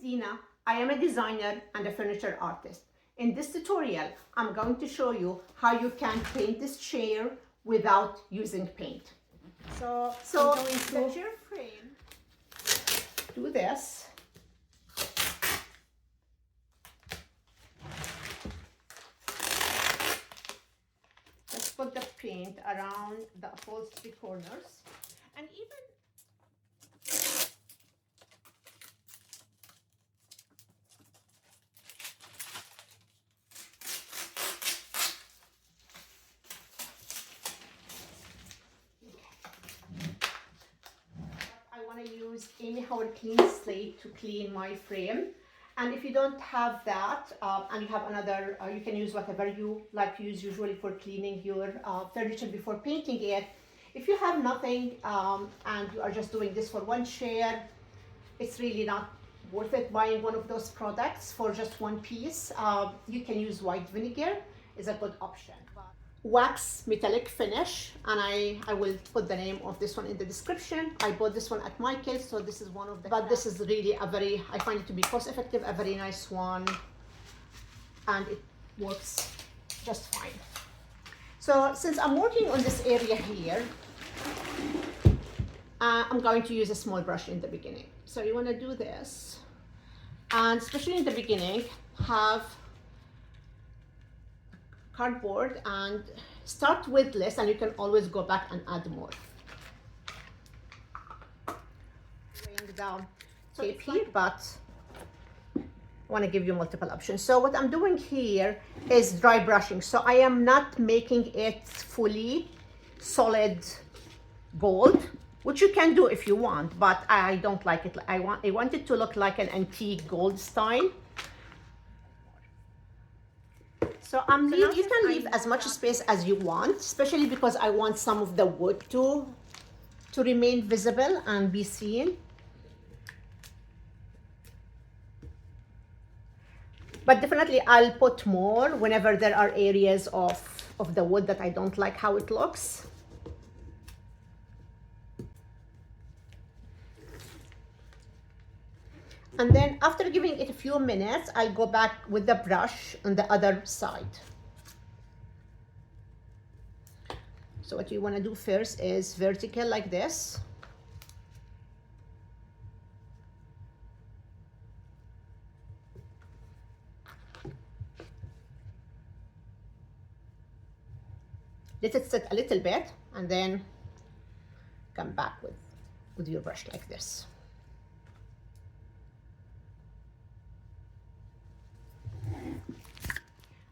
Dina. I am a designer and a furniture artist. In this tutorial, I'm going to show you how you can paint this chair without using paint. So I'm going to the chair frame, do this. Let's put the paint around the upholstery corners, and even I want to use anyhow clean slate to clean my frame. And if you don't have that, and you have another, you can use whatever you like to use usually for cleaning your furniture before painting it. If you have nothing and you are just doing this for one chair, it's really not worth it buying one of those products for just one piece. You can use white vinegar, is a good option. Wax metallic finish, and I will put the name of this one in the description. I bought this one at Michael's, so this is one of the, but this is really a very, I find it to be cost effective, a very nice one, and it works just fine. So since I'm working on this area here, I'm going to use a small brush in the beginning. So you want to do this, and especially in the beginning, have cardboard and start with less, and you can always go back and add more. Bring down tape here, but I want to give you multiple options. So what I'm doing here is dry brushing. So I am not making it fully solid gold, which you can do if you want, but I don't like it. I want it to look like an antique gold style. So you can leave as much space as you want, especially because I want some of the wood to remain visible and be seen. But definitely I'll put more whenever there are areas of the wood that I don't like how it looks. And then after giving it a few minutes, I'll go back with the brush on the other side. So what you want to do first is vertical like this. Let it sit a little bit, and then come back with your brush like this.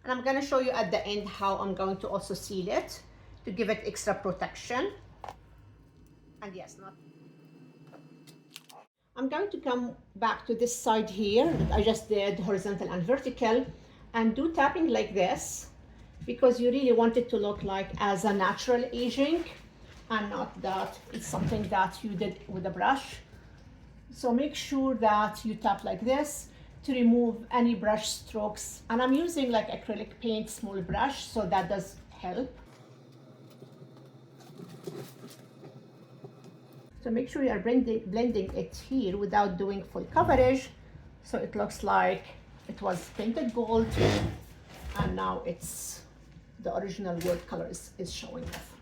And I'm going to show you at the end how I'm going to also seal it to give it extra protection. And yes, I'm going to come back to this side here that I just did horizontal and vertical, and do tapping like this, because you really want it to look like as a natural aging and not that it's something that you did with a brush. So make sure that you tap like this to remove any brush strokes, and I'm using like acrylic paint small brush, so that does help. So make sure you are blending it here without doing full coverage, so it looks like it was painted gold and now it's the original wood color is showing off.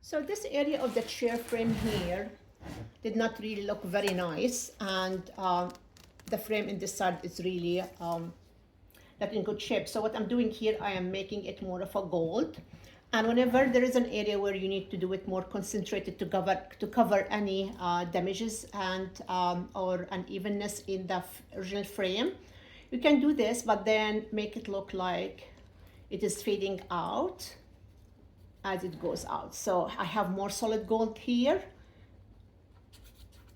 So this area of the chair frame here did not really look very nice, and the frame in this side is really not in good shape. So what I'm doing here, I am making it more of a gold, and whenever there is an area where you need to do it more concentrated to cover any damages and or unevenness in the original frame, you can do this, but then make it look like it is fading out as it goes out. So I have more solid gold here,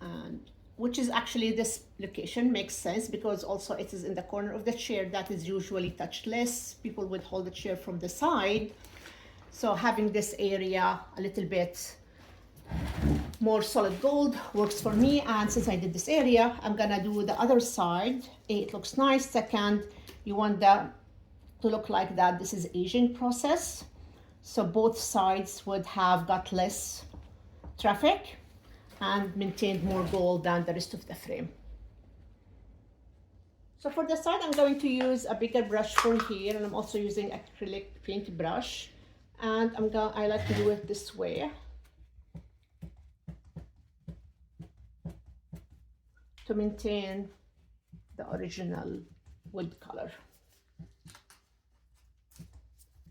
and which is actually, this location makes sense because also it is in the corner of the chair that is usually touched less. People would hold the chair from the side, so having this area a little bit more solid gold works for me. And since I did this area, I'm gonna do the other side. It looks nice. Second, you want that to look like that this is aging process, so both sides would have got less traffic and maintained more gold than the rest of the frame. So for the side, I'm going to use a bigger brush for here, and I'm also using acrylic paint brush. And I like to do it this way to maintain the original wood color.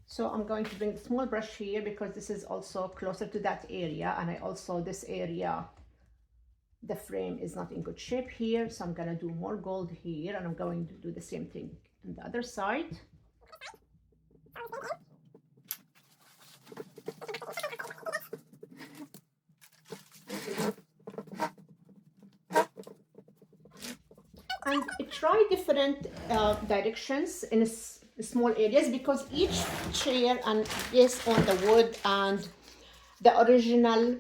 So I'm going to bring a small brush here because this is also closer to that area, and this area, the frame is not in good shape here, so I'm gonna do more gold here, and I'm going to do the same thing on the other side. And try different directions in small areas, because each chair, and based on the wood and the original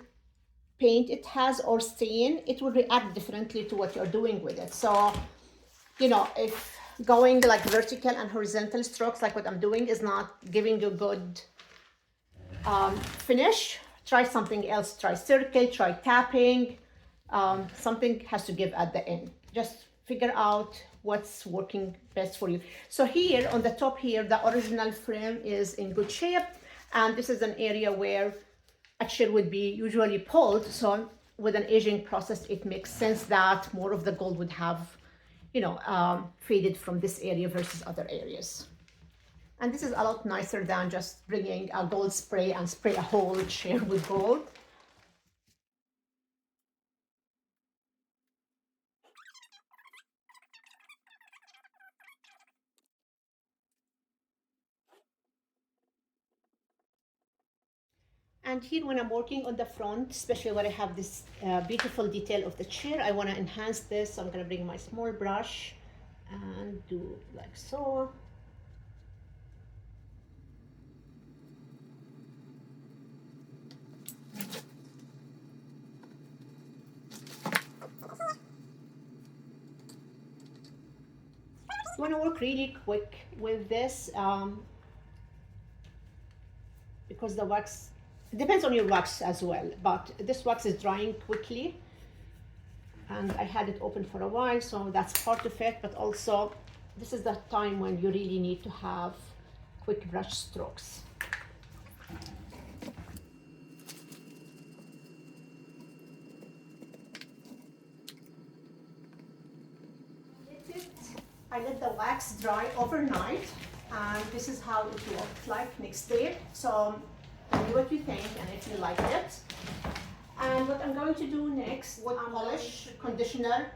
paint it has or stain, it will react differently to what you're doing with it. So, you know, if going like vertical and horizontal strokes like what I'm doing is not giving you good finish, try something else. Try circle, try tapping. Something has to give at the end. Just figure out what's working best for you. So here on the top here, the original frame is in good shape, and this is an area where a chair would be usually pulled. So with an aging process, it makes sense that more of the gold would have, you know, faded from this area versus other areas. And this is a lot nicer than just bringing a gold spray and spray a whole chair with gold. And here when I'm working on the front, especially when I have this beautiful detail of the chair, I want to enhance this. So I'm going to bring my small brush and do like so. You want to work really quick with this because the wax, it depends on your wax as well, but this wax is drying quickly, and I had it open for a while, so that's part of it. But also this is the time when you really need to have quick brush strokes. I let the wax dry overnight, and this is how it looked like next day. So tell me what you think and if you like it. And what I'm going to do next, wood polish conditioner,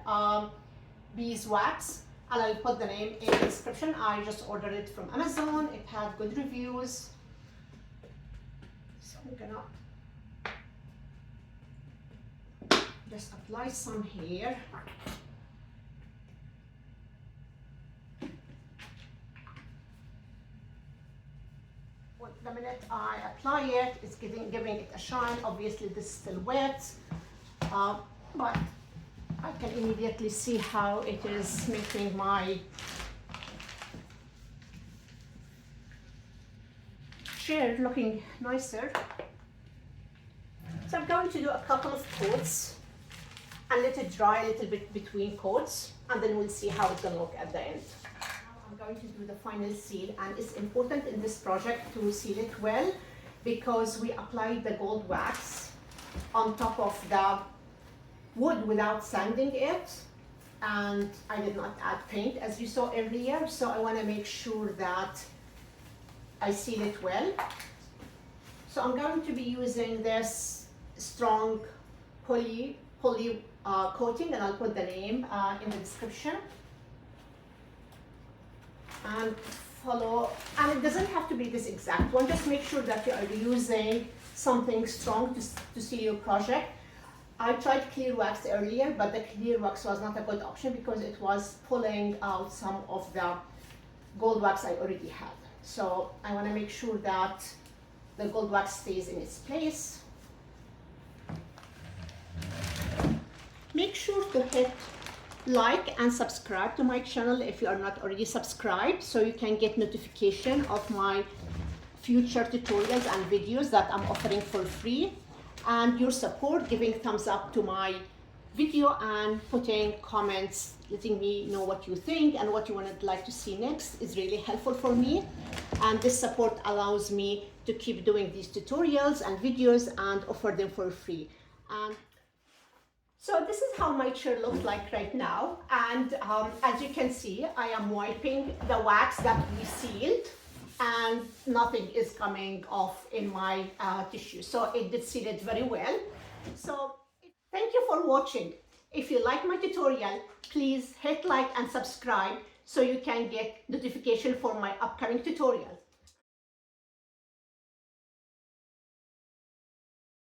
beeswax, and I'll put the name in the description. I just ordered it from Amazon. It had good reviews. So I'm gonna just apply some here. The minute I apply it, it's giving it a shine. Obviously this is still wet, but I can immediately see how it is making my chair looking nicer. So I'm going to do a couple of coats and let it dry a little bit between coats, and then we'll see how it's going to look at the end. I'm going to do the final seal, and it's important in this project to seal it well because we applied the gold wax on top of the wood without sanding it, and I did not add paint as you saw earlier, so I want to make sure that I seal it well. So I'm going to be using this strong poly coating, and I'll put the name in the description. And follow, and it doesn't have to be this exact one, just make sure that you are using something strong to seal your project. I tried clear wax earlier, but the clear wax was not a good option because it was pulling out some of the gold wax I already had. So I want to make sure that the gold wax stays in its place. Make sure to hit like and subscribe to my channel if you are not already subscribed, so you can get notification of my future tutorials and videos that I'm offering for free. And your support, giving thumbs up to my video and putting comments letting me know what you think and what you would like to see next is really helpful for me. And this support allows me to keep doing these tutorials and videos and offer them for free. So this is how my chair looks like right now. And as you can see, I am wiping the wax that we sealed, and nothing is coming off in my tissue. So it did seal it very well. So thank you for watching. If you like my tutorial, please hit like and subscribe so you can get notification for my upcoming tutorials.